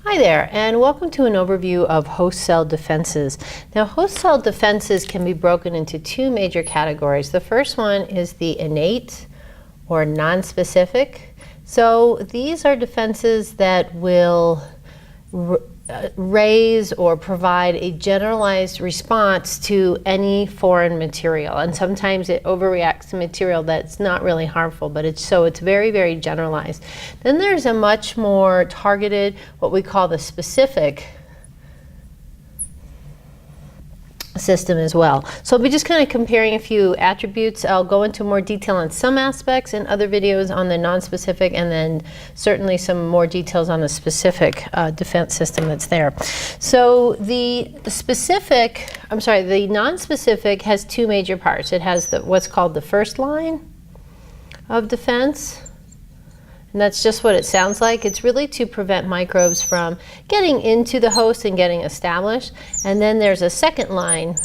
Hi there, and welcome to an overview of host cell defenses. Now, host cell defenses can be broken into two major categories. The first one is the innate or nonspecific. So these are defenses that will raise or provide a generalized response to any foreign material, and sometimes it overreacts to material that's not really harmful, but it's very, very generalized. Then there's a much more targeted, what we call the specific system as well. So I'll be just kind of comparing a few attributes. I'll go into more detail on some aspects in other videos on the non-specific, and then certainly some more details on the specific defense system that's there. So the non-specific has two major parts. It has what's called the first line of defense. And that's just what it sounds like. It's really to prevent microbes from getting into the host and getting established. And then there's a second line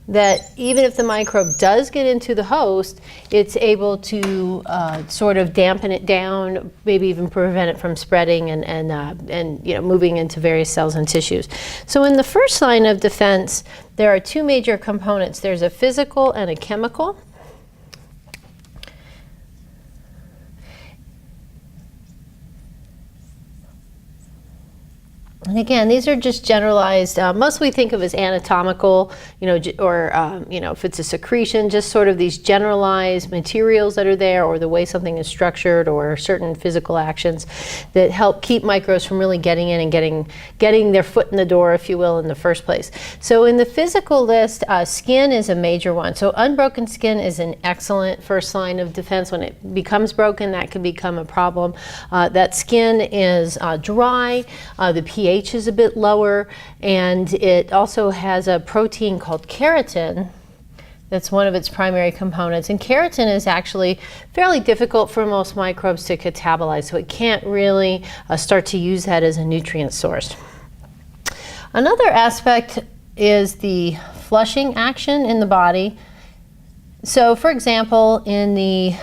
that even if the microbe does get into the host, it's able to sort of dampen it down, maybe even prevent it from spreading and moving into various cells and tissues. So in the first line of defense, there are two major components. There's a physical and a chemical. And again, these are just generalized, most we think of as anatomical, if it's a secretion, just sort of these generalized materials that are there, or the way something is structured, or certain physical actions that help keep microbes from really getting in and getting their foot in the door, if you will, in the first place. So in the physical list, skin is a major one. So unbroken skin is an excellent first line of defense. When it becomes broken, that can become a problem. That skin is dry, the pH is a bit lower, and it also has a protein called keratin that's one of its primary components. And keratin is actually fairly difficult for most microbes to catabolize, so it can't really start to use that as a nutrient source. Another aspect is the flushing action in the body. So for example, in the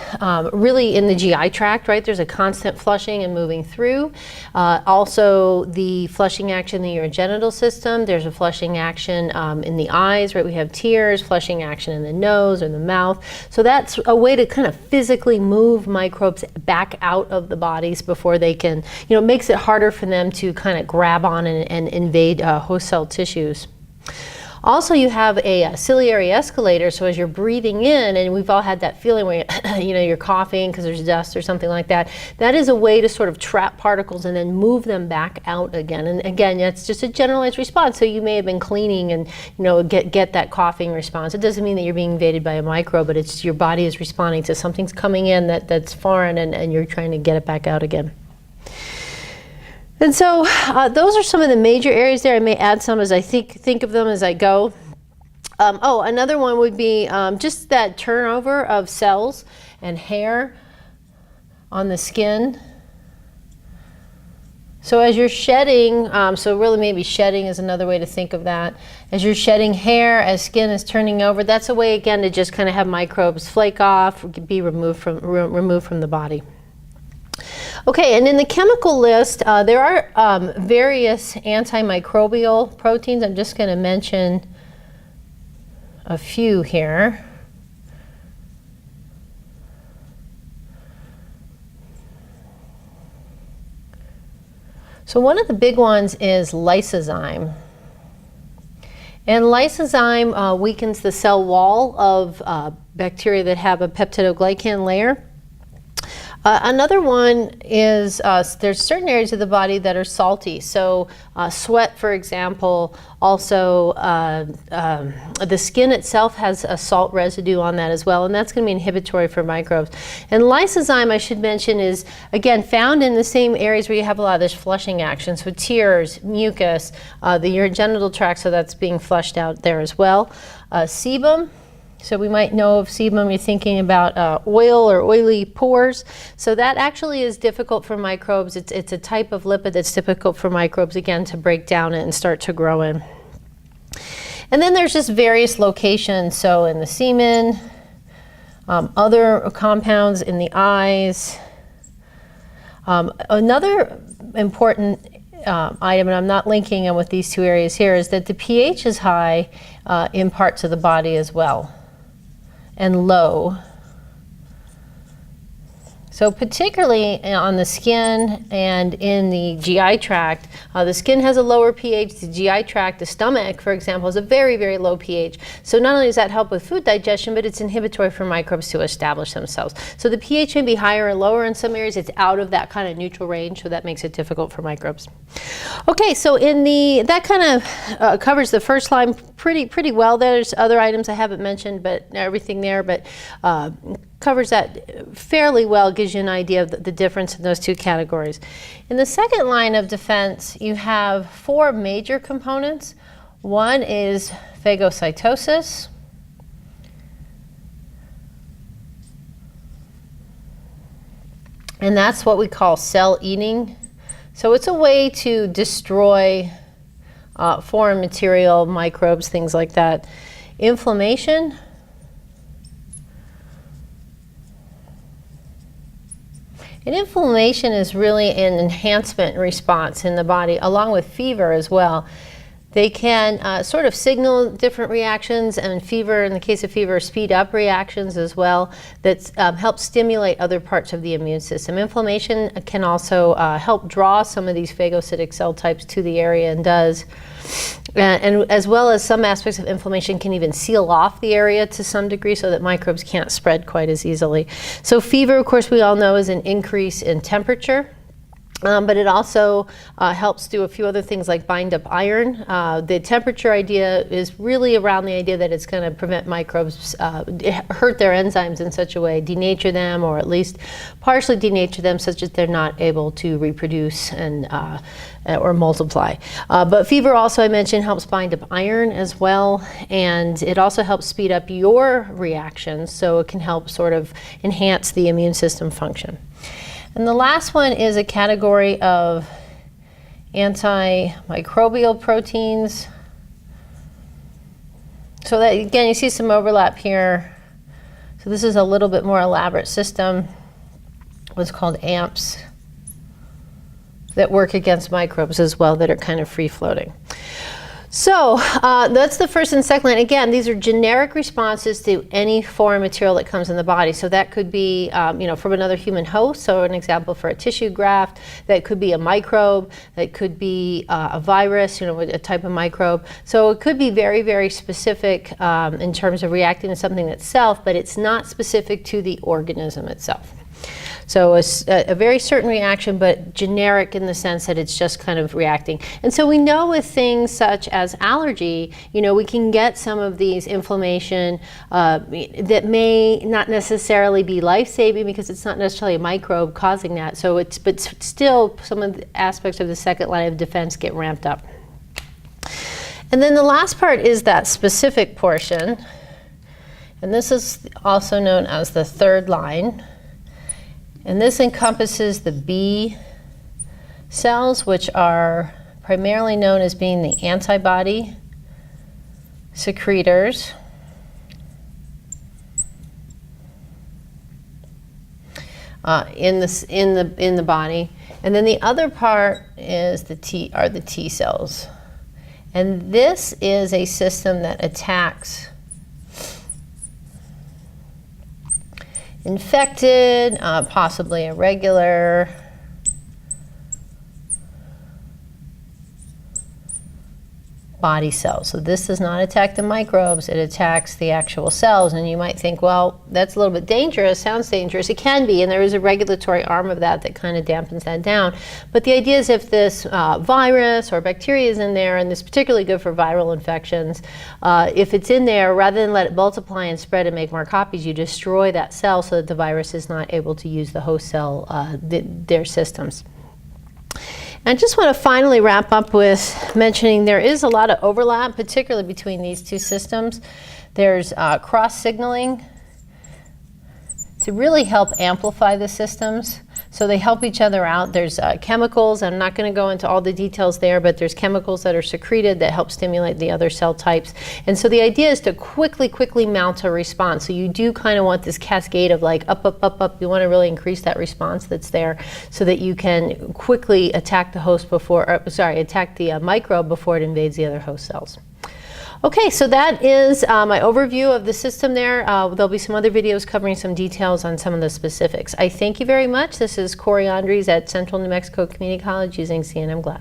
GI tract, right, there's a constant flushing and moving through. Also the flushing action in the urogenital system, there's a flushing action in the eyes, right, we have tears, flushing action in the nose or the mouth. So that's a way to kind of physically move microbes back out of the bodies before they can, it makes it harder for them to kind of grab on and invade host cell tissues. Also, you have a ciliary escalator, so as you're breathing in, and we've all had that feeling where you're coughing because there's dust or something like that, that is a way to sort of trap particles and then move them back out again. And again, that's just a generalized response. So you may have been cleaning and get that coughing response. It doesn't mean that you're being invaded by a microbe, but it's your body is responding to something's coming in that's foreign, and you're trying to get it back out again. And so those are some of the major areas there. I may add some as I think of them as I go. Another one would be just that turnover of cells and hair on the skin. So as you're shedding, so really maybe shedding is another way to think of that. As you're shedding hair, as skin is turning over, that's a way again to just kind of have microbes flake off, be removed from the body. Okay, and in the chemical list, there are various antimicrobial proteins. I'm just going to mention a few here. So one of the big ones is lysozyme. And lysozyme weakens the cell wall of bacteria that have a peptidoglycan layer. Another one is there's certain areas of the body that are salty. So sweat, for example, also the skin itself has a salt residue on that as well, and that's going to be inhibitory for microbes. And lysozyme, I should mention, is again found in the same areas where you have a lot of this flushing action. So tears, mucus, the urogenital tract, so that's being flushed out there as well. Sebum. So we might know of sebum, you're thinking about oil or oily pores. So that actually is difficult for microbes. It's a type of lipid that's difficult for microbes, again, to break down and start to grow in. And then there's just various locations. So in the semen, other compounds in the eyes, Another important item, and I'm not linking them with these two areas here, is that the pH is high in parts of the body as well, and low. So particularly on the skin and in the GI tract, the skin has a lower pH, the GI tract, the stomach, for example, is a very, very low pH. So not only does that help with food digestion, but it's inhibitory for microbes to establish themselves. So the pH may be higher or lower in some areas. It's out of that kind of neutral range, so that makes it difficult for microbes. Okay, so that kind of covers the first line pretty well. There's other items I haven't mentioned, but everything there, but covers that fairly well, gives you an idea of the difference in those two categories. In the second line of defense, you have 4 major components. One is phagocytosis. And that's what we call cell eating. So it's a way to destroy foreign material, microbes, things like that. Inflammation. And inflammation is really an enhancement response in the body, along with fever as well. They can sort of signal different reactions, and fever, in the case of fever, speed up reactions as well that help stimulate other parts of the immune system. Inflammation can also help draw some of these phagocytic cell types to the area, and does. And as well as some aspects of inflammation can even seal off the area to some degree so that microbes can't spread quite as easily. So fever, of course, we all know is an increase in temperature. But it also helps do a few other things like bind up iron. The temperature idea is really around the idea that it's going to prevent microbes, hurt their enzymes in such a way, denature them, or at least partially denature them such that they're not able to reproduce and or multiply. But fever also, I mentioned, helps bind up iron as well, and it also helps speed up your reactions, so it can help sort of enhance the immune system function. And the last one is a category of antimicrobial proteins. So that, again, you see some overlap here. So this is a little bit more elaborate system, what's called AMPs, that work against microbes as well, that are kind of free-floating. So that's the first and second line. Again, these are generic responses to any foreign material that comes in the body. So that could be, from another human host. So an example for a tissue graft. That could be a microbe. That could be a virus, a type of microbe. So it could be very, very specific in terms of reacting to something itself, but it's not specific to the organism itself. So a very certain reaction, but generic in the sense that it's just kind of reacting. And so we know with things such as allergy, we can get some of these inflammation that may not necessarily be life-saving because it's not necessarily a microbe causing that. But still, some of the aspects of the second line of defense get ramped up. And then the last part is that specific portion. And this is also known as the third line. And this encompasses the B cells, which are primarily known as being the antibody secretors. In the body. And then the other part is the T cells. And this is a system that attacks infected, possibly irregular body cells. So this does not attack the microbes, it attacks the actual cells. And you might think, well, that's a little bit dangerous, sounds dangerous. It can be, and there is a regulatory arm of that kind of dampens that down. But the idea is if this virus or bacteria is in there, and this is particularly good for viral infections, if it's in there, rather than let it multiply and spread and make more copies, you destroy that cell so that the virus is not able to use the host cell, their systems. I just want to finally wrap up with mentioning there is a lot of overlap, particularly between these two systems. There's cross-signaling to really help amplify the systems. So they help each other out. There's chemicals, I'm not going to go into all the details there, but there's chemicals that are secreted that help stimulate the other cell types. And so the idea is to quickly mount a response. So you do kind of want this cascade of like up, up, up, up. You want to really increase that response that's there so that you can quickly attack the host before, attack the microbe before it invades the other host cells. Okay, so that is my overview of the system there. There'll be some other videos covering some details on some of the specifics. I thank you very much. This is Corey Andres at Central New Mexico Community College using CNM Glass.